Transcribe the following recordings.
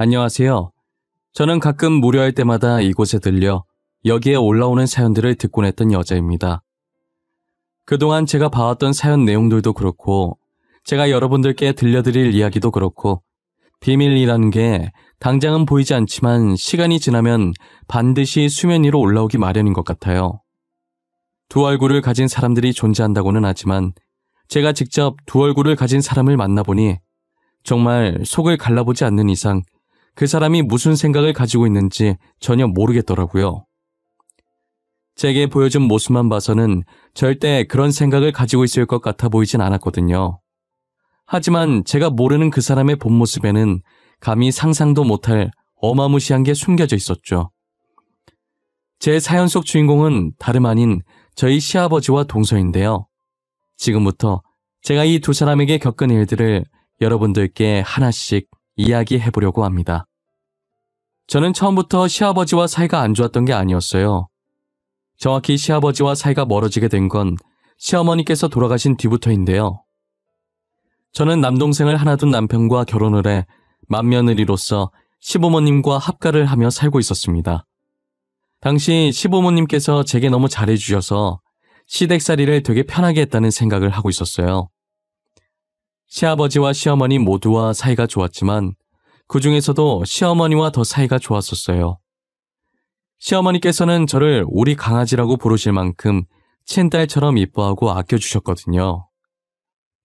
안녕하세요. 저는 가끔 무료할 때마다 이곳에 들려 여기에 올라오는 사연들을 듣곤 했던 여자입니다. 그동안 제가 봐왔던 사연 내용들도 그렇고 제가 여러분들께 들려드릴 이야기도 그렇고 비밀이라는 게 당장은 보이지 않지만 시간이 지나면 반드시 수면 위로 올라오기 마련인 것 같아요. 두 얼굴을 가진 사람들이 존재한다고는 하지만 제가 직접 두 얼굴을 가진 사람을 만나보니 정말 속을 갈라보지 않는 이상 그 사람이 무슨 생각을 가지고 있는지 전혀 모르겠더라고요. 제게 보여준 모습만 봐서는 절대 그런 생각을 가지고 있을 것 같아 보이진 않았거든요. 하지만 제가 모르는 그 사람의 본 모습에는 감히 상상도 못할 어마무시한 게 숨겨져 있었죠. 제 사연 속 주인공은 다름 아닌 저희 시아버지와 동서인데요. 지금부터 제가 이 두 사람에게 겪은 일들을 여러분들께 하나씩 이야기해보려고 합니다. 저는 처음부터 시아버지와 사이가 안 좋았던 게 아니었어요. 정확히 시아버지와 사이가 멀어지게 된 건 시어머니께서 돌아가신 뒤부터인데요. 저는 남동생을 하나 둔 남편과 결혼을 해 맏며느리로서 시부모님과 합가를 하며 살고 있었습니다. 당시 시부모님께서 제게 너무 잘해주셔서 시댁살이를 되게 편하게 했다는 생각을 하고 있었어요. 시아버지와 시어머니 모두와 사이가 좋았지만 그 중에서도 시어머니와 더 사이가 좋았었어요. 시어머니께서는 저를 우리 강아지라고 부르실 만큼 친딸처럼 이뻐하고 아껴주셨거든요.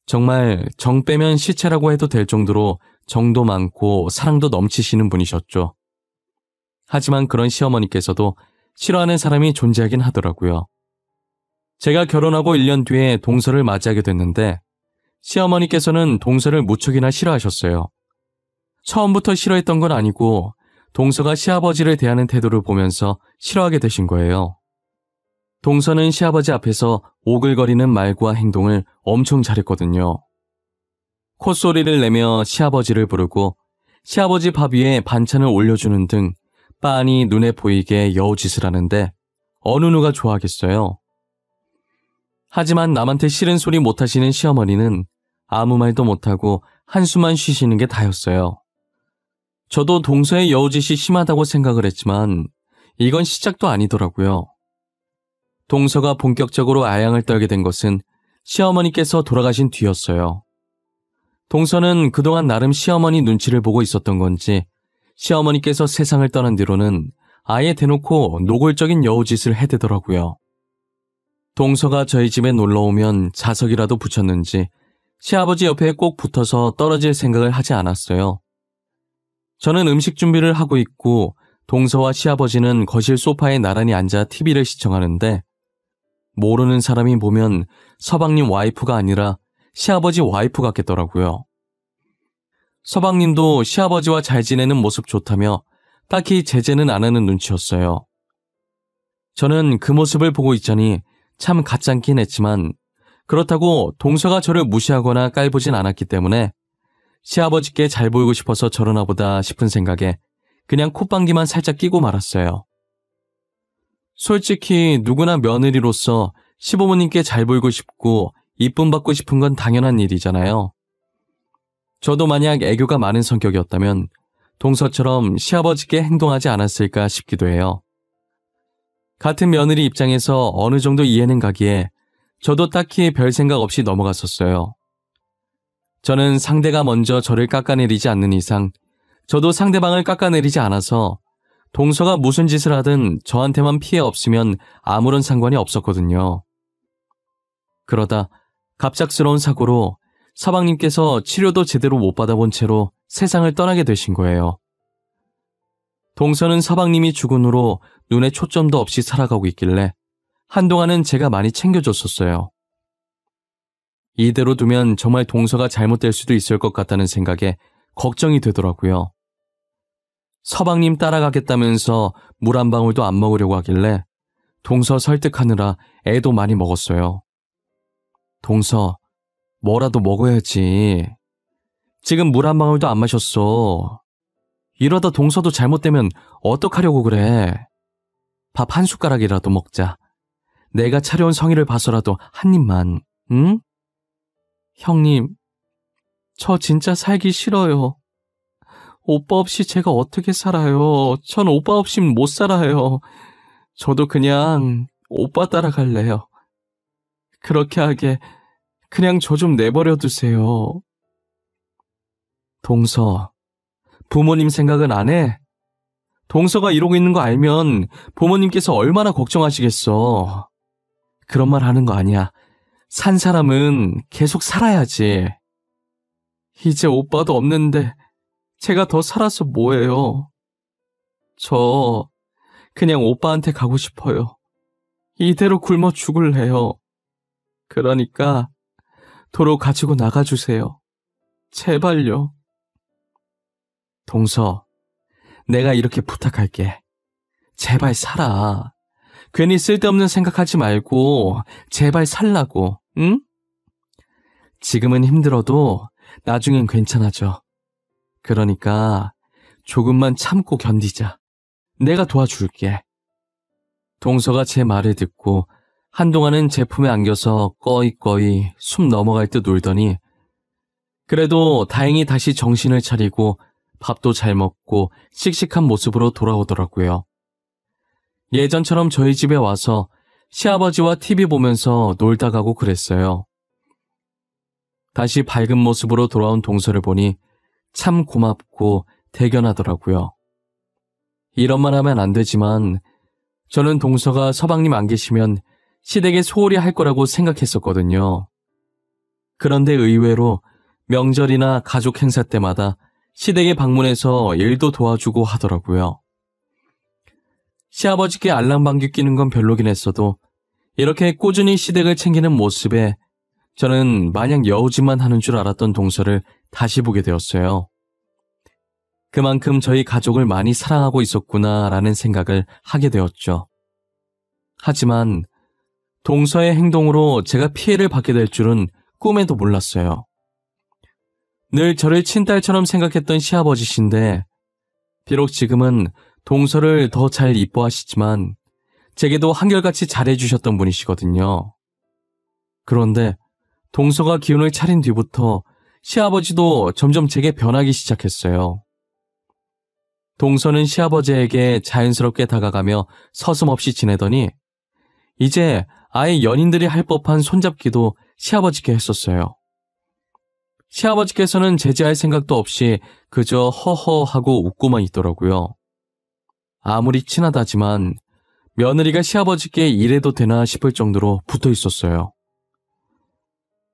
정말 정 빼면 시체라고 해도 될 정도로 정도 많고 사랑도 넘치시는 분이셨죠. 하지만 그런 시어머니께서도 싫어하는 사람이 존재하긴 하더라고요. 제가 결혼하고 1년 뒤에 동서를 맞이하게 됐는데 시어머니께서는 동서를 무척이나 싫어하셨어요. 처음부터 싫어했던 건 아니고 동서가 시아버지를 대하는 태도를 보면서 싫어하게 되신 거예요. 동서는 시아버지 앞에서 오글거리는 말과 행동을 엄청 잘했거든요. 콧소리를 내며 시아버지를 부르고 시아버지 밥 위에 반찬을 올려주는 등 빤히 눈에 보이게 여우짓을 하는데 어느 누가 좋아하겠어요. 하지만 남한테 싫은 소리 못하시는 시어머니는 아무 말도 못하고 한숨만 쉬시는 게 다였어요. 저도 동서의 여우짓이 심하다고 생각을 했지만 이건 시작도 아니더라고요. 동서가 본격적으로 아양을 떨게 된 것은 시어머니께서 돌아가신 뒤였어요. 동서는 그동안 나름 시어머니 눈치를 보고 있었던 건지 시어머니께서 세상을 떠난 뒤로는 아예 대놓고 노골적인 여우짓을 해대더라고요. 동서가 저희 집에 놀러오면 자석이라도 붙였는지 시아버지 옆에 꼭 붙어서 떨어질 생각을 하지 않았어요. 저는 음식 준비를 하고 있고 동서와 시아버지는 거실 소파에 나란히 앉아 TV를 시청하는데 모르는 사람이 보면 서방님 와이프가 아니라 시아버지 와이프 같겠더라고요. 서방님도 시아버지와 잘 지내는 모습 좋다며 딱히 제재는 안 하는 눈치였어요. 저는 그 모습을 보고 있자니 참 가짠긴 했지만 그렇다고 동서가 저를 무시하거나 깔보진 않았기 때문에 시아버지께 잘 보이고 싶어서 저러나 보다 싶은 생각에 그냥 콧방귀만 살짝 끼고 말았어요. 솔직히 누구나 며느리로서 시부모님께 잘 보이고 싶고 이쁨 받고 싶은 건 당연한 일이잖아요. 저도 만약 애교가 많은 성격이었다면 동서처럼 시아버지께 행동하지 않았을까 싶기도 해요. 같은 며느리 입장에서 어느 정도 이해는 가기에 저도 딱히 별 생각 없이 넘어갔었어요. 저는 상대가 먼저 저를 깎아내리지 않는 이상 저도 상대방을 깎아내리지 않아서 동서가 무슨 짓을 하든 저한테만 피해 없으면 아무런 상관이 없었거든요. 그러다 갑작스러운 사고로 서방님께서 치료도 제대로 못 받아본 채로 세상을 떠나게 되신 거예요. 동서는 서방님이 죽은 후로 눈에 초점도 없이 살아가고 있길래 한동안은 제가 많이 챙겨줬었어요. 이대로 두면 정말 동서가 잘못될 수도 있을 것 같다는 생각에 걱정이 되더라고요. 서방님 따라가겠다면서 물 한 방울도 안 먹으려고 하길래 동서 설득하느라 애도 많이 먹었어요. 동서, 뭐라도 먹어야지. 지금 물 한 방울도 안 마셨어. 이러다 동서도 잘못되면 어떡하려고 그래. 밥 한 숟가락이라도 먹자. 내가 차려온 성의를 봐서라도 한 입만, 응? 형님, 저 진짜 살기 싫어요. 오빠 없이 제가 어떻게 살아요? 전 오빠 없인 못 살아요. 저도 그냥 오빠 따라갈래요. 그렇게 하게 그냥 저 좀 내버려 두세요. 동서, 부모님 생각은 안 해? 동서가 이러고 있는 거 알면 부모님께서 얼마나 걱정하시겠어. 그런 말 하는 거 아니야. 산 사람은 계속 살아야지. 이제 오빠도 없는데 제가 더 살아서 뭐해요. 저 그냥 오빠한테 가고 싶어요. 이대로 굶어 죽을래요. 그러니까 도로 가지고 나가주세요. 제발요. 동서, 내가 이렇게 부탁할게. 제발 살아. 괜히 쓸데없는 생각하지 말고 제발 살라고, 응? 지금은 힘들어도 나중엔 괜찮아져. 그러니까 조금만 참고 견디자. 내가 도와줄게. 동서가 제 말을 듣고 한동안은 제품에 안겨서 꺼이꺼이 숨 넘어갈 듯 울더니 그래도 다행히 다시 정신을 차리고 밥도 잘 먹고 씩씩한 모습으로 돌아오더라고요. 예전처럼 저희 집에 와서 시아버지와 TV 보면서 놀다 가고 그랬어요. 다시 밝은 모습으로 돌아온 동서를 보니 참 고맙고 대견하더라고요. 이런 말 하면 안 되지만 저는 동서가 서방님 안 계시면 시댁에 소홀히 할 거라고 생각했었거든요. 그런데 의외로 명절이나 가족 행사 때마다 시댁에 방문해서 일도 도와주고 하더라고요. 시아버지께 알랑방귀 끼는 건 별로긴 했어도 이렇게 꾸준히 시댁을 챙기는 모습에 저는 마냥 여우짓만 하는 줄 알았던 동서를 다시 보게 되었어요. 그만큼 저희 가족을 많이 사랑하고 있었구나라는 생각을 하게 되었죠. 하지만 동서의 행동으로 제가 피해를 받게 될 줄은 꿈에도 몰랐어요. 늘 저를 친딸처럼 생각했던 시아버지신데 비록 지금은 동서를 더 잘 이뻐하시지만 제게도 한결같이 잘해주셨던 분이시거든요. 그런데 동서가 기운을 차린 뒤부터 시아버지도 점점 제게 변하기 시작했어요. 동서는 시아버지에게 자연스럽게 다가가며 서슴없이 지내더니 이제 아예 연인들이 할 법한 손잡기도 시아버지께 했었어요. 시아버지께서는 제지할 생각도 없이 그저 허허하고 웃고만 있더라고요. 아무리 친하다지만 며느리가 시아버지께 이래도 되나 싶을 정도로 붙어 있었어요.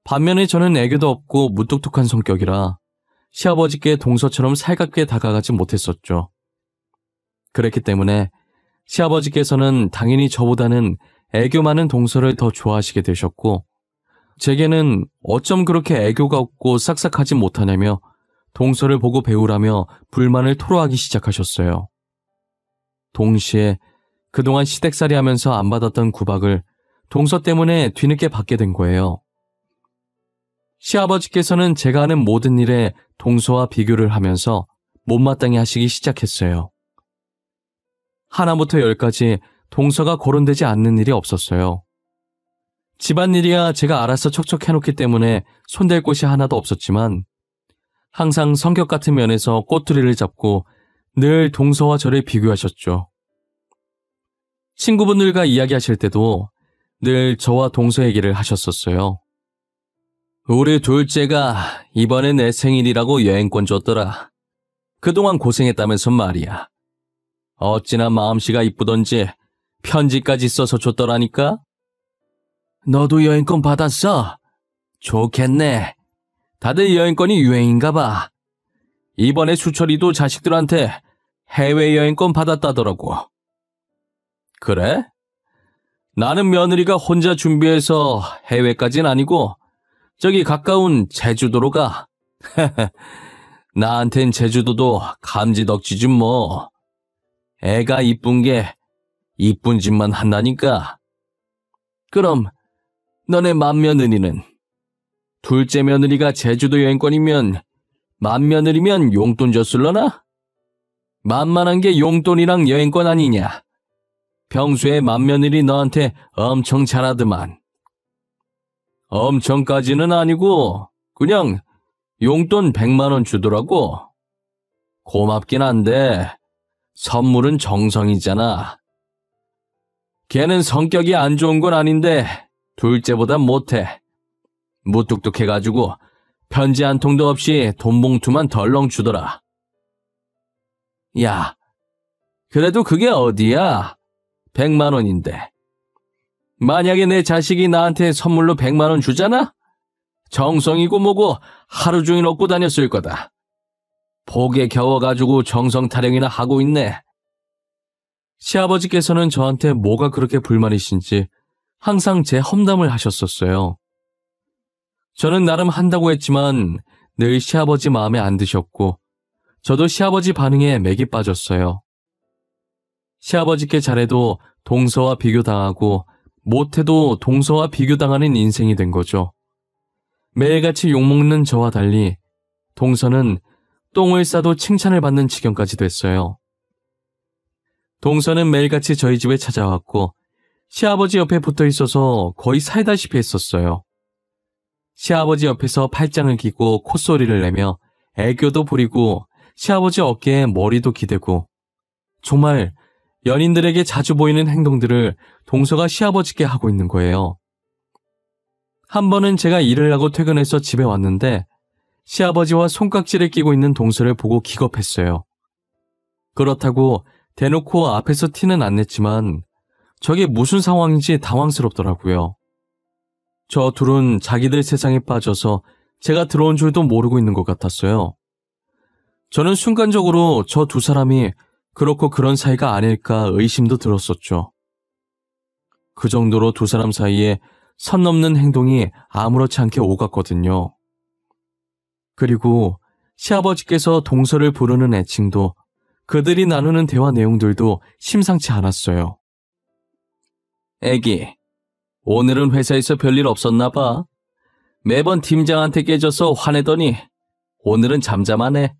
반면에 저는 애교도 없고 무뚝뚝한 성격이라 시아버지께 동서처럼 살갑게 다가가지 못했었죠. 그랬기 때문에 시아버지께서는 당연히 저보다는 애교 많은 동서를 더 좋아하시게 되셨고 제게는 어쩜 그렇게 애교가 없고 싹싹하지 못하냐며 동서를 보고 배우라며 불만을 토로하기 시작하셨어요. 동시에 그동안 시댁살이 하면서 안 받았던 구박을 동서 때문에 뒤늦게 받게 된 거예요. 시아버지께서는 제가 하는 모든 일에 동서와 비교를 하면서 못마땅해 하시기 시작했어요. 하나부터 열까지 동서가 거론되지 않는 일이 없었어요. 집안일이야 제가 알아서 척척 해놓기 때문에 손댈 곳이 하나도 없었지만 항상 성격 같은 면에서 꼬투리를 잡고 늘 동서와 저를 비교하셨죠. 친구분들과 이야기하실 때도 늘 저와 동서 얘기를 하셨었어요. 우리 둘째가 이번에 내 생일이라고 여행권 줬더라. 그동안 고생했다면서 말이야. 어찌나 마음씨가 이쁘던지 편지까지 써서 줬더라니까? 너도 여행권 받았어? 좋겠네. 다들 여행권이 유행인가 봐. 이번에 수철이도 자식들한테 해외여행권 받았다더라고. 그래? 나는 며느리가 혼자 준비해서 해외까진 아니고 저기 가까운 제주도로 가. 나한텐 제주도도 감지덕지지 뭐. 애가 이쁜 게 이쁜 짓만 한다니까. 그럼 너네 맏며느리는? 둘째 며느리가 제주도 여행권이면 맏며느리면 용돈 줬을러나? 만만한 게 용돈이랑 여행권 아니냐. 평소에 맏며느리 너한테 엄청 잘하더만. 엄청까지는 아니고 그냥 용돈 100만 원 주더라고. 고맙긴 한데 선물은 정성이잖아. 걔는 성격이 안 좋은 건 아닌데 둘째보단 못해. 무뚝뚝해가지고 편지 한 통도 없이 돈 봉투만 덜렁 주더라. 야, 그래도 그게 어디야? 100만 원인데. 만약에 내 자식이 나한테 선물로 100만 원 주잖아? 정성이고 뭐고 하루 종일 얻고 다녔을 거다. 복에 겨워가지고 정성 타령이나 하고 있네. 시아버지께서는 저한테 뭐가 그렇게 불만이신지 항상 제 험담을 하셨었어요. 저는 나름 한다고 했지만 늘 시아버지 마음에 안 드셨고 저도 시아버지 반응에 맥이 빠졌어요. 시아버지께 잘해도 동서와 비교당하고 못해도 동서와 비교당하는 인생이 된 거죠. 매일같이 욕먹는 저와 달리 동서는 똥을 싸도 칭찬을 받는 지경까지 됐어요. 동서는 매일같이 저희 집에 찾아왔고 시아버지 옆에 붙어 있어서 거의 살다시피 했었어요. 시아버지 옆에서 팔짱을 끼고 콧소리를 내며 애교도 부리고 시아버지 어깨에 머리도 기대고 정말 연인들에게 자주 보이는 행동들을 동서가 시아버지께 하고 있는 거예요. 한 번은 제가 일을 하고 퇴근해서 집에 왔는데 시아버지와 손깍지를 끼고 있는 동서를 보고 기겁했어요. 그렇다고 대놓고 앞에서 티는 안 냈지만 저게 무슨 상황인지 당황스럽더라고요. 저 둘은 자기들 세상에 빠져서 제가 들어온 줄도 모르고 있는 것 같았어요. 저는 순간적으로 저 두 사람이 그렇고 그런 사이가 아닐까 의심도 들었었죠. 그 정도로 두 사람 사이에 선 넘는 행동이 아무렇지 않게 오갔거든요. 그리고 시아버지께서 동서를 부르는 애칭도 그들이 나누는 대화 내용들도 심상치 않았어요. 애기, 오늘은 회사에서 별일 없었나 봐. 매번 팀장한테 깨져서 화내더니 오늘은 잠잠하네.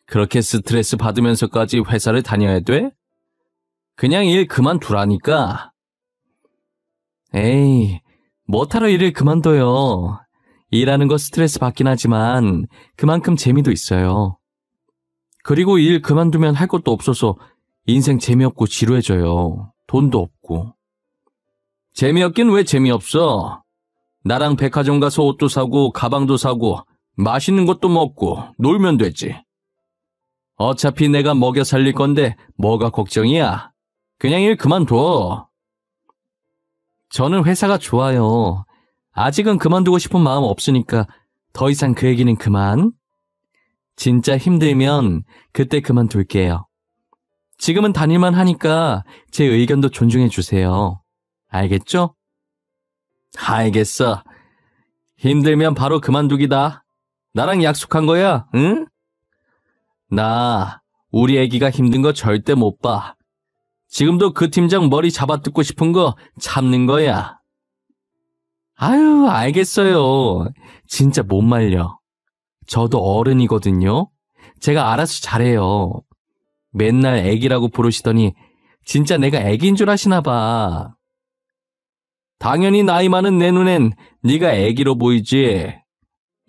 그렇게 스트레스 받으면서까지 회사를 다녀야 돼? 그냥 일 그만두라니까. 에이, 뭐하러 일을 그만둬요. 일하는 거 스트레스 받긴 하지만 그만큼 재미도 있어요. 그리고 일 그만두면 할 것도 없어서 인생 재미없고 지루해져요. 돈도 없고. 재미없긴 왜 재미없어? 나랑 백화점 가서 옷도 사고 가방도 사고 맛있는 것도 먹고 놀면 되지. 어차피 내가 먹여 살릴 건데 뭐가 걱정이야? 그냥 일 그만둬. 저는 회사가 좋아요. 아직은 그만두고 싶은 마음 없으니까 더 이상 그 얘기는 그만. 진짜 힘들면 그때 그만둘게요. 지금은 다닐만 하니까 제 의견도 존중해 주세요. 알겠죠? 알겠어. 힘들면 바로 그만두기다. 나랑 약속한 거야, 응? 나 우리 애기가 힘든 거 절대 못 봐. 지금도 그 팀장 머리 잡아뜯고 싶은 거 참는 거야. 아유, 알겠어요. 진짜 못 말려. 저도 어른이거든요. 제가 알아서 잘해요. 맨날 애기라고 부르시더니 진짜 내가 애기인 줄 아시나 봐. 당연히 나이 많은 내 눈엔 네가 애기로 보이지.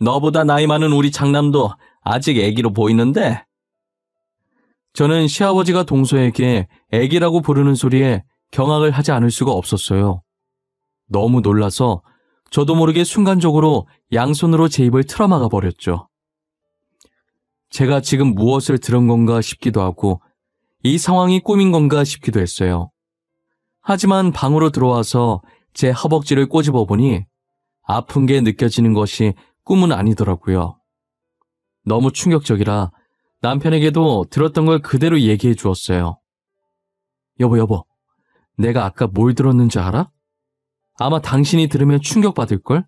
너보다 나이 많은 우리 장남도 아직 애기로 보이는데. 저는 시아버지가 동서에게 애기라고 부르는 소리에 경악을 하지 않을 수가 없었어요. 너무 놀라서 저도 모르게 순간적으로 양손으로 제 입을 틀어막아 버렸죠. 제가 지금 무엇을 들은 건가 싶기도 하고 이 상황이 꿈인 건가 싶기도 했어요. 하지만 방으로 들어와서 제 허벅지를 꼬집어 보니 아픈 게 느껴지는 것이 꿈은 아니더라고요. 너무 충격적이라 남편에게도 들었던 걸 그대로 얘기해 주었어요. 여보, 내가 아까 뭘 들었는지 알아? 아마 당신이 들으면 충격받을걸?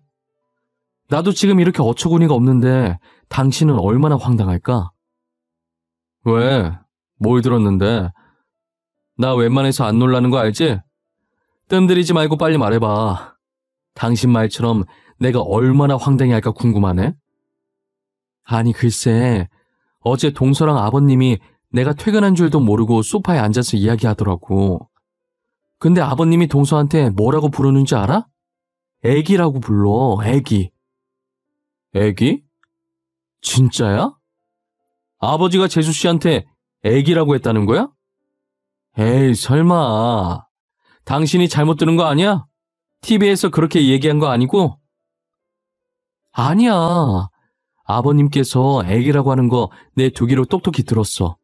나도 지금 이렇게 어처구니가 없는데 당신은 얼마나 황당할까? 왜? 뭘 들었는데? 나 웬만해서 안 놀라는 거 알지? 뜸들이지 말고 빨리 말해봐. 당신 말처럼 내가 얼마나 황당해할까 궁금하네? 아니 글쎄, 어제 동서랑 아버님이 내가 퇴근한 줄도 모르고 소파에 앉아서 이야기하더라고. 근데 아버님이 동서한테 뭐라고 부르는지 알아? 애기라고 불러, 애기. 애기? 진짜야? 아버지가 재수 씨한테 애기라고 했다는 거야? 에이, 설마. 당신이 잘못 들은 거 아니야? TV에서 그렇게 얘기한 거 아니고? 아니야. 아버님께서 애기라고 하는 거 내 두 귀로 똑똑히 들었어.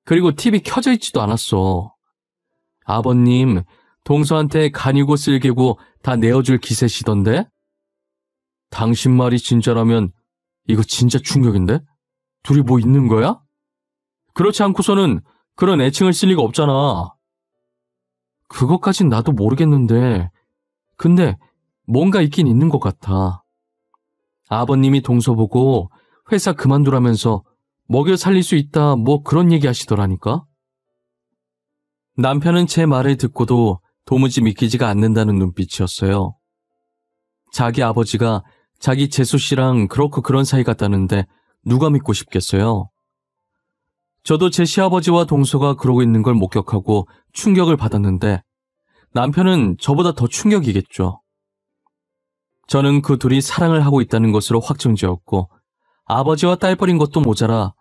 그리고 TV 켜져 있지도 않았어. 아버님, 동서한테 간이고 쓸개고 다 내어줄 기세시던데? 당신 말이 진짜라면 이거 진짜 충격인데? 둘이 뭐 있는 거야? 그렇지 않고서는 그런 애칭을 쓸 리가 없잖아. 그것까진 나도 모르겠는데, 근데 뭔가 있긴 있는 것 같아. 아버님이 동서 보고 회사 그만두라면서 먹여 살릴 수 있다 뭐 그런 얘기 하시더라니까. 남편은 제 말을 듣고도 도무지 믿기지가 않는다는 눈빛이었어요. 자기 아버지가 자기 재수 씨랑 그렇고 그런 사이 같다는데 누가 믿고 싶겠어요? 저도 제 시아버지와 동서가 그러고 있는 걸 목격하고 충격을 받았는데 남편은 저보다 더 충격이겠죠. 저는 그 둘이 사랑을 하고 있다는 것으로 확정지었고 아버지와 딸뻘인 것도 모자라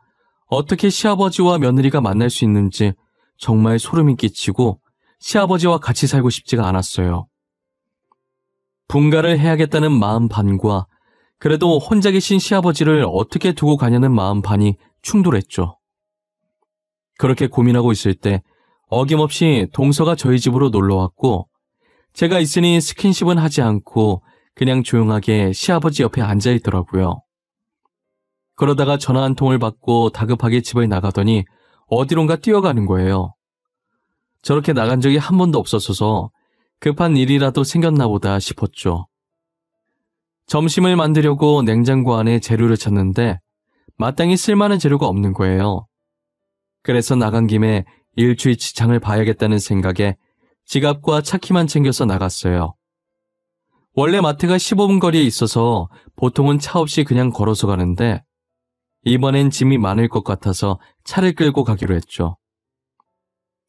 어떻게 시아버지와 며느리가 만날 수 있는지 정말 소름이 끼치고 시아버지와 같이 살고 싶지가 않았어요. 분가를 해야겠다는 마음 반과 그래도 혼자 계신 시아버지를 어떻게 두고 가냐는 마음 반이 충돌했죠. 그렇게 고민하고 있을 때 어김없이 동서가 저희 집으로 놀러왔고 제가 있으니 스킨십은 하지 않고 그냥 조용하게 시아버지 옆에 앉아있더라고요. 그러다가 전화 한 통을 받고 다급하게 집을 나가더니 어디론가 뛰어가는 거예요. 저렇게 나간 적이 한 번도 없었어서 급한 일이라도 생겼나 보다 싶었죠. 점심을 만들려고 냉장고 안에 재료를 찾는데 마땅히 쓸만한 재료가 없는 거예요. 그래서 나간 김에 일주일치장을 봐야겠다는 생각에 지갑과 차키만 챙겨서 나갔어요. 원래 마트가 15분 거리에 있어서 보통은 차 없이 그냥 걸어서 가는데 이번엔 짐이 많을 것 같아서 차를 끌고 가기로 했죠.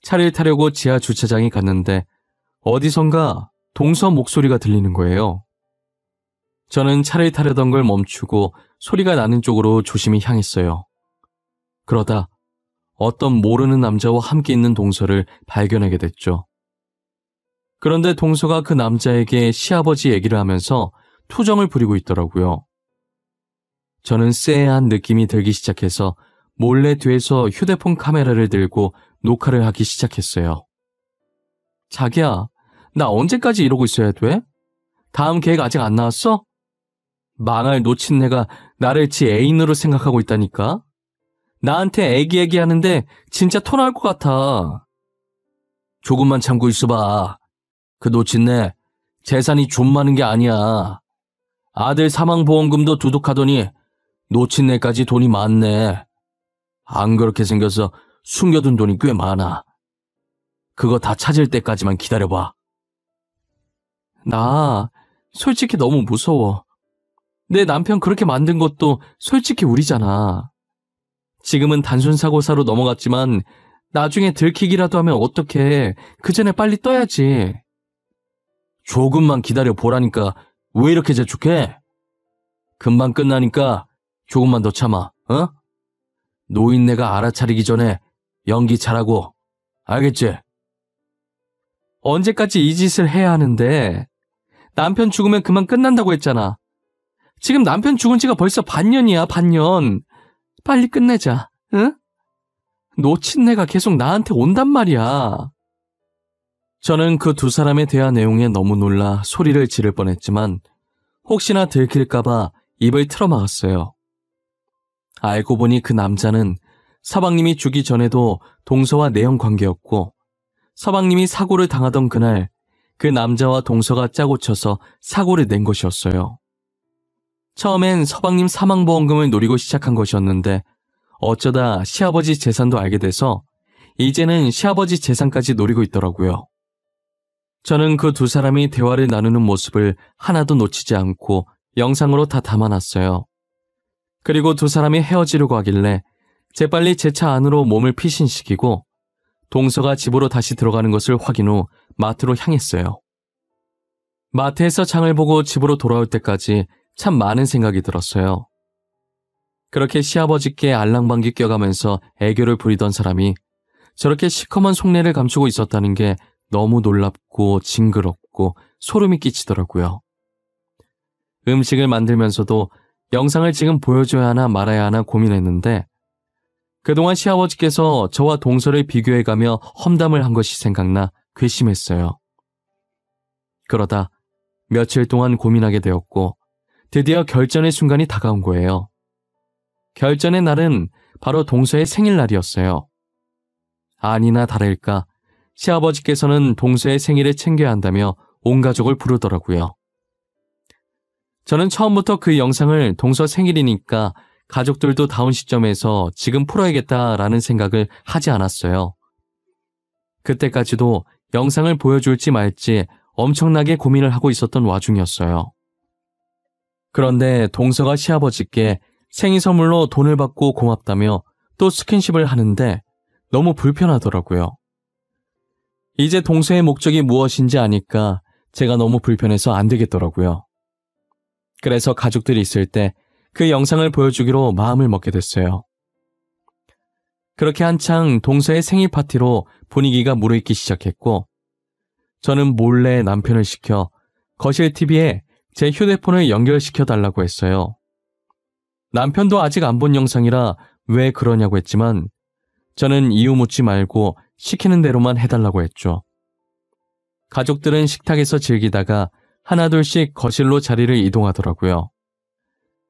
차를 타려고 지하 주차장에 갔는데 어디선가 동서 목소리가 들리는 거예요. 저는 차를 타려던 걸 멈추고 소리가 나는 쪽으로 조심히 향했어요. 그러다 어떤 모르는 남자와 함께 있는 동서를 발견하게 됐죠. 그런데 동서가 그 남자에게 시아버지 얘기를 하면서 투정을 부리고 있더라고요. 저는 쎄한 느낌이 들기 시작해서 몰래 뒤에서 휴대폰 카메라를 들고 녹화를 하기 시작했어요. 자기야, 나 언제까지 이러고 있어야 돼? 다음 계획 아직 안 나왔어? 망할 놓친 내가 나를 지 애인으로 생각하고 있다니까? 나한테 애기 하는데 진짜 토 나올 것 같아. 조금만 참고 있어봐. 그 놓친 내 재산이 좀 많은 게 아니야. 아들 사망보험금도 두둑하더니 놓친 내까지 돈이 많네. 안 그렇게 생겨서 숨겨둔 돈이 꽤 많아. 그거 다 찾을 때까지만 기다려봐. 나 솔직히 너무 무서워. 내 남편 그렇게 만든 것도 솔직히 우리잖아. 지금은 단순 사고사로 넘어갔지만 나중에 들키기라도 하면 어떡해. 그 전에 빨리 떠야지. 조금만 기다려 보라니까 왜 이렇게 재촉해? 금방 끝나니까 조금만 더 참아, 어? 노인네가 알아차리기 전에 연기 잘하고, 알겠지? 언제까지 이 짓을 해야 하는데? 남편 죽으면 그만 끝난다고 했잖아. 지금 남편 죽은 지가 벌써 반년이야, 반년. 빨리 끝내자, 응? 놓친 내가 계속 나한테 온단 말이야. 저는 그 두 사람의 대화 내용에 너무 놀라 소리를 지를 뻔했지만 혹시나 들킬까봐 입을 틀어막았어요. 알고 보니 그 남자는 서방님이 죽기 전에도 동서와 내연 관계였고 서방님이 사고를 당하던 그날 그 남자와 동서가 짜고 쳐서 사고를 낸 것이었어요. 처음엔 서방님 사망보험금을 노리고 시작한 것이었는데 어쩌다 시아버지 재산도 알게 돼서 이제는 시아버지 재산까지 노리고 있더라고요. 저는 그 두 사람이 대화를 나누는 모습을 하나도 놓치지 않고 영상으로 다 담아놨어요. 그리고 두 사람이 헤어지려고 하길래 재빨리 제 차 안으로 몸을 피신시키고 동서가 집으로 다시 들어가는 것을 확인 후 마트로 향했어요. 마트에서 장을 보고 집으로 돌아올 때까지 참 많은 생각이 들었어요. 그렇게 시아버지께 알랑방귀 껴가면서 애교를 부리던 사람이 저렇게 시커먼 속내를 감추고 있었다는 게 너무 놀랍고 징그럽고 소름이 끼치더라고요. 음식을 만들면서도 영상을 지금 보여줘야 하나 말아야 하나 고민했는데 그동안 시아버지께서 저와 동서를 비교해가며 험담을 한 것이 생각나 괘씸했어요. 그러다 며칠 동안 고민하게 되었고 드디어 결전의 순간이 다가온 거예요. 결전의 날은 바로 동서의 생일날이었어요. 아니나 다를까 시아버지께서는 동서의 생일을 챙겨야 한다며 온 가족을 부르더라고요. 저는 처음부터 그 영상을 동서 생일이니까 가족들도 다운 시점에서 지금 풀어야겠다라는 생각을 하지 않았어요. 그때까지도 영상을 보여줄지 말지 엄청나게 고민을 하고 있었던 와중이었어요. 그런데 동서가 시아버지께 생일 선물로 돈을 받고 고맙다며 또 스킨십을 하는데 너무 불편하더라고요. 이제 동서의 목적이 무엇인지 아니까 제가 너무 불편해서 안 되겠더라고요. 그래서 가족들이 있을 때 그 영상을 보여주기로 마음을 먹게 됐어요. 그렇게 한창 동서의 생일 파티로 분위기가 무르익기 시작했고 저는 몰래 남편을 시켜 거실 TV에 제 휴대폰을 연결시켜 달라고 했어요. 남편도 아직 안 본 영상이라 왜 그러냐고 했지만 저는 이유 묻지 말고 시키는 대로만 해달라고 했죠. 가족들은 식탁에서 즐기다가 하나둘씩 거실로 자리를 이동하더라고요.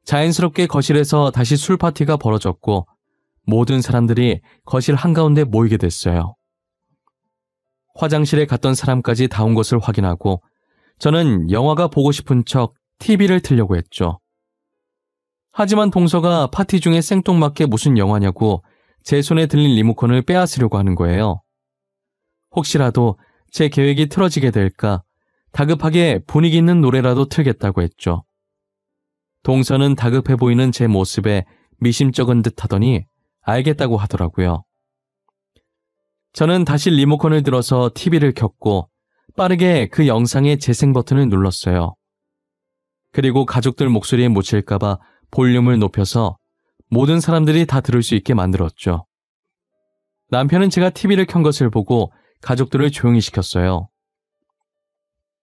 자연스럽게 거실에서 다시 술 파티가 벌어졌고 모든 사람들이 거실 한가운데 모이게 됐어요. 화장실에 갔던 사람까지 다 온 것을 확인하고 저는 영화가 보고 싶은 척 TV를 틀려고 했죠. 하지만 동서가 파티 중에 생뚱맞게 무슨 영화냐고 제 손에 들린 리모컨을 빼앗으려고 하는 거예요. 혹시라도 제 계획이 틀어지게 될까 다급하게 분위기 있는 노래라도 틀겠다고 했죠. 동서는 다급해 보이는 제 모습에 미심쩍은 듯 하더니 알겠다고 하더라고요. 저는 다시 리모컨을 들어서 TV를 켰고 빠르게 그 영상의 재생 버튼을 눌렀어요. 그리고 가족들 목소리에 묻힐까봐 볼륨을 높여서 모든 사람들이 다 들을 수 있게 만들었죠. 남편은 제가 TV를 켠 것을 보고 가족들을 조용히 시켰어요.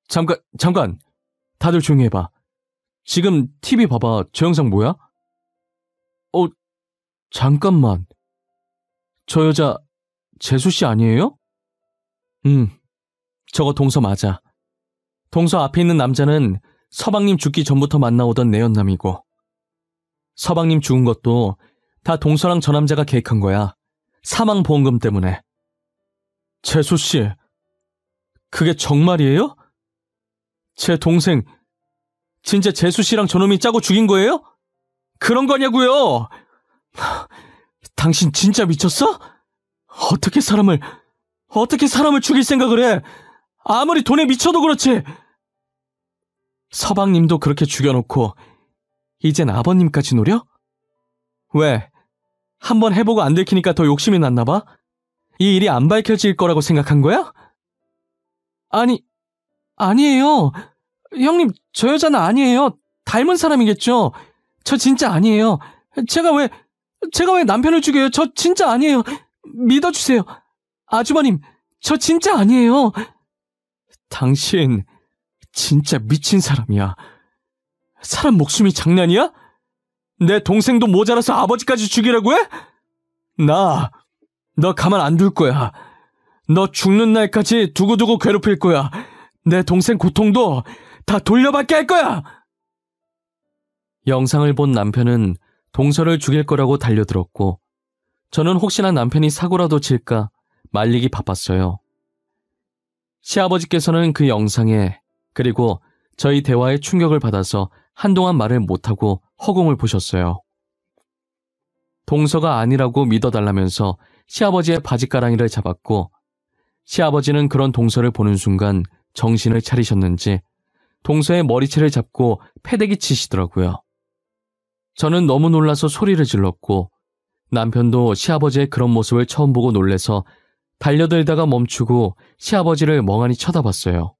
잠깐! 다들 조용히 해봐. 지금 TV 봐봐. 저 영상 뭐야? 잠깐만. 저 여자 재수씨 아니에요? 저거 동서 맞아. 동서 앞에 있는 남자는 서방님 죽기 전부터 만나오던 내연남이고 서방님 죽은 것도 다 동서랑 저 남자가 계획한 거야. 사망보험금 때문에. 재수씨, 그게 정말이에요? 제 동생 진짜 재수씨랑 저놈이 짜고 죽인 거예요? 그런 거냐고요? 당신 진짜 미쳤어? 어떻게 사람을 죽일 생각을 해? 아무리 돈에 미쳐도 그렇지. 서방님도 그렇게 죽여놓고 이젠 아버님까지 노려? 왜? 한번 해보고 안 들키니까 더 욕심이 났나 봐? 이 일이 안 밝혀질 거라고 생각한 거야? 아니에요. 형님, 저 여자는 아니에요. 닮은 사람이겠죠. 저 진짜 아니에요. 제가 왜 남편을 죽여요? 저 진짜 아니에요. 믿어주세요. 아주버님, 저 진짜 아니에요. 당신 진짜 미친 사람이야. 사람 목숨이 장난이야? 내 동생도 모자라서 아버지까지 죽이라고 해? 너 가만 안 둘 거야. 너 죽는 날까지 두고두고 괴롭힐 거야. 내 동생 고통도 다 돌려받게 할 거야. 영상을 본 남편은 동서를 죽일 거라고 달려들었고 저는 혹시나 남편이 사고라도 칠까 말리기 바빴어요. 시아버지께서는 그 영상에 그리고 저희 대화에 충격을 받아서 한동안 말을 못하고 허공을 보셨어요. 동서가 아니라고 믿어달라면서 시아버지의 바지가랑이를 잡았고 시아버지는 그런 동서를 보는 순간 정신을 차리셨는지 동서의 머리채를 잡고 패대기 치시더라고요. 저는 너무 놀라서 소리를 질렀고 남편도 시아버지의 그런 모습을 처음 보고 놀래서 달려들다가 멈추고 시아버지를 멍하니 쳐다봤어요.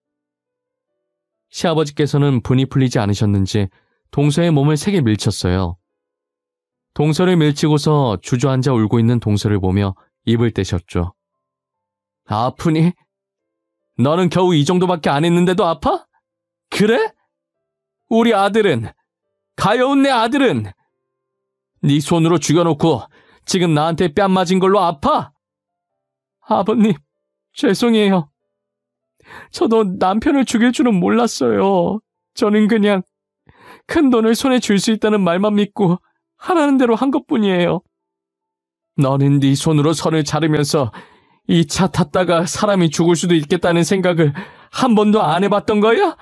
시아버지께서는 분이 풀리지 않으셨는지 동서의 몸을 세게 밀쳤어요. 동서를 밀치고서 주저앉아 울고 있는 동서를 보며 입을 떼셨죠. 아프니? 너는 겨우 이 정도밖에 안 했는데도 아파? 그래? 우리 아들은, 가여운 내 아들은 네 손으로 죽여놓고 지금 나한테 뺨 맞은 걸로 아파? 아버님, 죄송해요. 저도 남편을 죽일 줄은 몰랐어요. 저는 그냥 큰 돈을 손에 쥘 수 있다는 말만 믿고 하라는 대로 한 것뿐이에요. 너는 네 손으로 선을 자르면서 이 차 탔다가 사람이 죽을 수도 있겠다는 생각을 한 번도 안 해봤던 거야?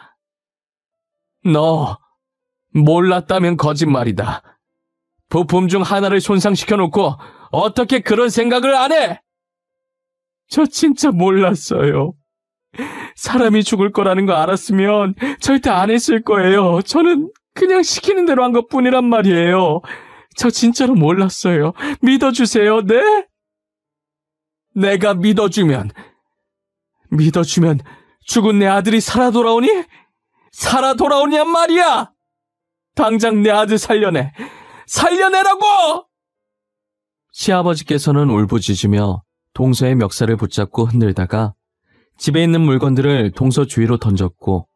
너 몰랐다면 거짓말이다. 부품 중 하나를 손상시켜놓고 어떻게 그런 생각을 안 해? 저 진짜 몰랐어요. 사람이 죽을 거라는 거 알았으면 절대 안 했을 거예요. 저는 그냥 시키는 대로 한 것뿐이란 말이에요. 저 진짜로 몰랐어요. 믿어주세요, 네? 내가 믿어주면 죽은 내 아들이 살아 돌아오니? 살아 돌아오냔 말이야! 당장 내 아들 살려내! 살려내라고! 시아버지께서는 울부짖으며 동서의 멱살을 붙잡고 흔들다가 집에 있는 물건들을 동서 주위로 던졌고,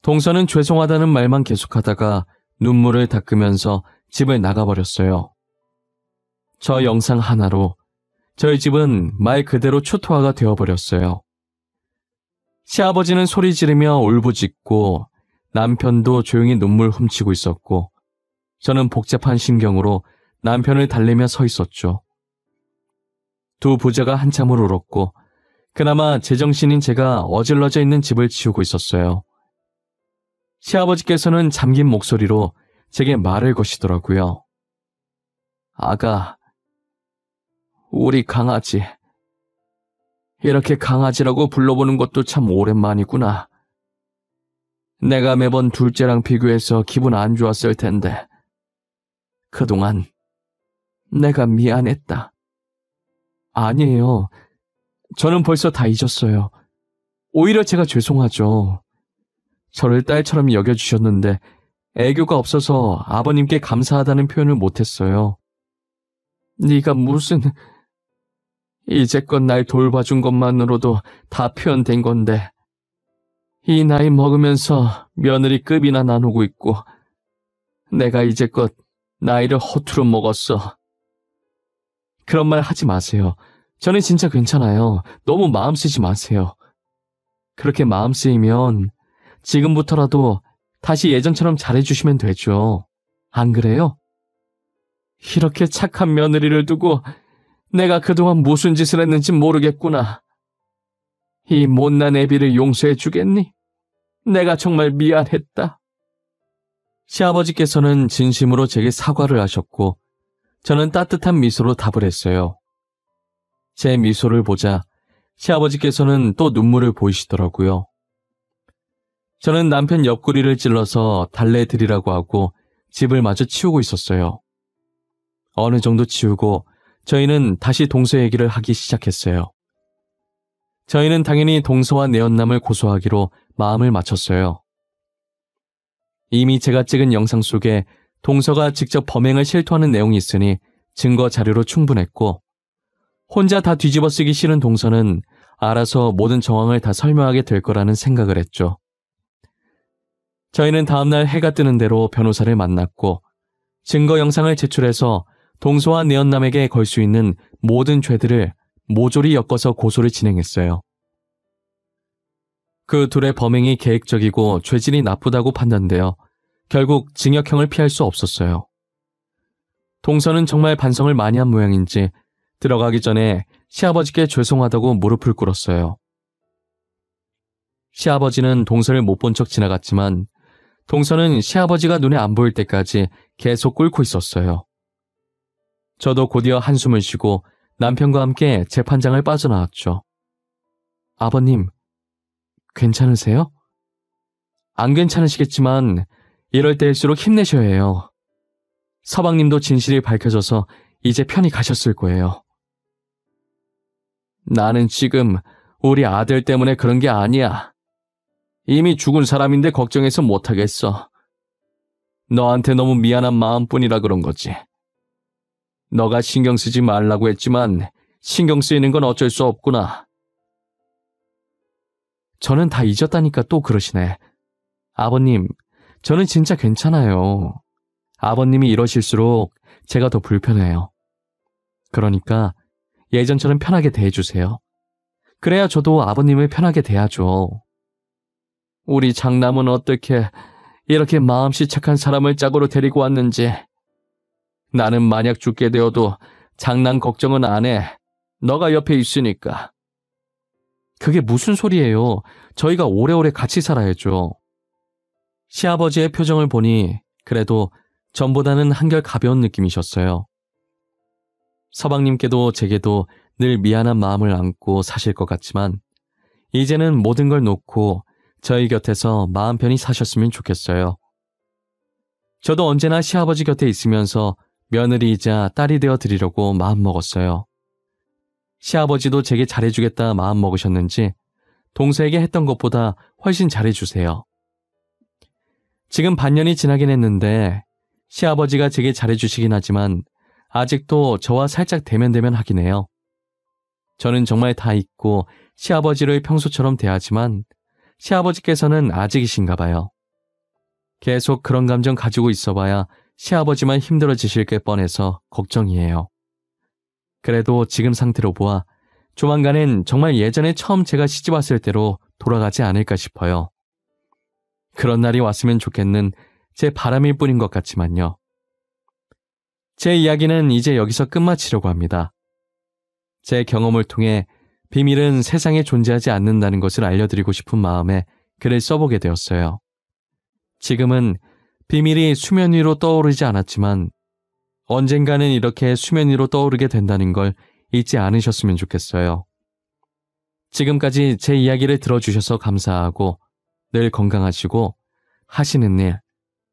동서는 죄송하다는 말만 계속하다가 눈물을 닦으면서 집을 나가버렸어요. 저 영상 하나로 저희 집은 말 그대로 초토화가 되어버렸어요. 시아버지는 소리 지르며 울부짖고 남편도 조용히 눈물 훔치고 있었고, 저는 복잡한 심경으로 남편을 달래며 서 있었죠. 두 부자가 한참을 울었고 그나마 제정신인 제가 어질러져 있는 집을 치우고 있었어요. 시아버지께서는 잠긴 목소리로 제게 말을 거시더라고요. 아가, 우리 강아지. 이렇게 강아지라고 불러보는 것도 참 오랜만이구나. 내가 매번 둘째랑 비교해서 기분 안 좋았을 텐데 그동안 내가 미안했다. 아니에요. 저는 벌써 다 잊었어요. 오히려 제가 죄송하죠. 저를 딸처럼 여겨주셨는데 애교가 없어서 아버님께 감사하다는 표현을 못했어요. 네가 무슨... 이제껏 날 돌봐준 것만으로도 다 표현된 건데 이 나이 먹으면서 며느리급이나 나누고 있고 내가 이제껏 나이를 허투루 먹었어. 그런 말 하지 마세요. 저는 진짜 괜찮아요. 너무 마음 쓰지 마세요. 그렇게 마음 쓰이면 지금부터라도 다시 예전처럼 잘해주시면 되죠. 안 그래요? 이렇게 착한 며느리를 두고 내가 그동안 무슨 짓을 했는지 모르겠구나. 이 못난 애비를 용서해 주겠니? 내가 정말 미안했다. 시아버지께서는 진심으로 제게 사과를 하셨고 저는 따뜻한 미소로 답을 했어요. 제 미소를 보자 시아버지께서는 또 눈물을 보이시더라고요. 저는 남편 옆구리를 찔러서 달래드리라고 하고 집을 마저 치우고 있었어요. 어느 정도 치우고 저희는 다시 동서 얘기를 하기 시작했어요. 저희는 당연히 동서와 내연남을 고소하기로 마음을 맞췄어요. 이미 제가 찍은 영상 속에 동서가 직접 범행을 실토하는 내용이 있으니 증거 자료로 충분했고 혼자 다 뒤집어 쓰기 싫은 동서는 알아서 모든 정황을 다 설명하게 될 거라는 생각을 했죠. 저희는 다음날 해가 뜨는 대로 변호사를 만났고 증거 영상을 제출해서 동서와 내연남에게 걸 수 있는 모든 죄들을 모조리 엮어서 고소를 진행했어요. 그 둘의 범행이 계획적이고 죄질이 나쁘다고 판단되어 결국 징역형을 피할 수 없었어요. 동서는 정말 반성을 많이 한 모양인지 들어가기 전에 시아버지께 죄송하다고 무릎을 꿇었어요. 시아버지는 동서를 못 본 척 지나갔지만 동서는 시아버지가 눈에 안 보일 때까지 계속 꿇고 있었어요. 저도 곧이어 한숨을 쉬고 남편과 함께 재판장을 빠져나왔죠. 아버님, 괜찮으세요? 안 괜찮으시겠지만 이럴 때일수록 힘내셔야 해요. 서방님도 진실이 밝혀져서 이제 편히 가셨을 거예요. 나는 지금 우리 아들 때문에 그런 게 아니야. 이미 죽은 사람인데 걱정해서 못하겠어. 너한테 너무 미안한 마음뿐이라 그런 거지. 너가 신경 쓰지 말라고 했지만 신경 쓰이는 건 어쩔 수 없구나. 저는 다 잊었다니까 또 그러시네. 아버님, 저는 진짜 괜찮아요. 아버님이 이러실수록 제가 더 불편해요. 그러니까 예전처럼 편하게 대해주세요. 그래야 저도 아버님을 편하게 대하죠. 우리 장남은 어떻게 이렇게 마음씨 착한 사람을 짝으로 데리고 왔는지. 나는 만약 죽게 되어도 장남 걱정은 안 해. 너가 옆에 있으니까. 그게 무슨 소리예요. 저희가 오래오래 같이 살아야죠. 시아버지의 표정을 보니 그래도 전보다는 한결 가벼운 느낌이셨어요. 서방님께도 제게도 늘 미안한 마음을 안고 사실 것 같지만 이제는 모든 걸 놓고 저희 곁에서 마음 편히 사셨으면 좋겠어요. 저도 언제나 시아버지 곁에 있으면서 며느리이자 딸이 되어 드리려고 마음먹었어요. 시아버지도 제게 잘해주겠다 마음먹으셨는지 동서에게 했던 것보다 훨씬 잘해주세요. 지금 반년이 지나긴 했는데 시아버지가 제게 잘해주시긴 하지만 아직도 저와 살짝 대면대면 하긴 해요. 저는 정말 다 잊고 시아버지를 평소처럼 대하지만 시아버지께서는 아직이신가 봐요. 계속 그런 감정 가지고 있어봐야 시아버지만 힘들어지실 게 뻔해서 걱정이에요. 그래도 지금 상태로 보아 조만간엔 정말 예전에 처음 제가 시집 왔을 때로 돌아가지 않을까 싶어요. 그런 날이 왔으면 좋겠는 제 바람일 뿐인 것 같지만요. 제 이야기는 이제 여기서 끝마치려고 합니다. 제 경험을 통해 비밀은 세상에 존재하지 않는다는 것을 알려드리고 싶은 마음에 글을 써보게 되었어요. 지금은 비밀이 수면 위로 떠오르지 않았지만 언젠가는 이렇게 수면 위로 떠오르게 된다는 걸 잊지 않으셨으면 좋겠어요. 지금까지 제 이야기를 들어주셔서 감사하고 늘 건강하시고 하시는 일,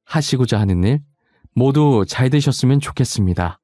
하시고자 하는 일 모두 잘 되셨으면 좋겠습니다.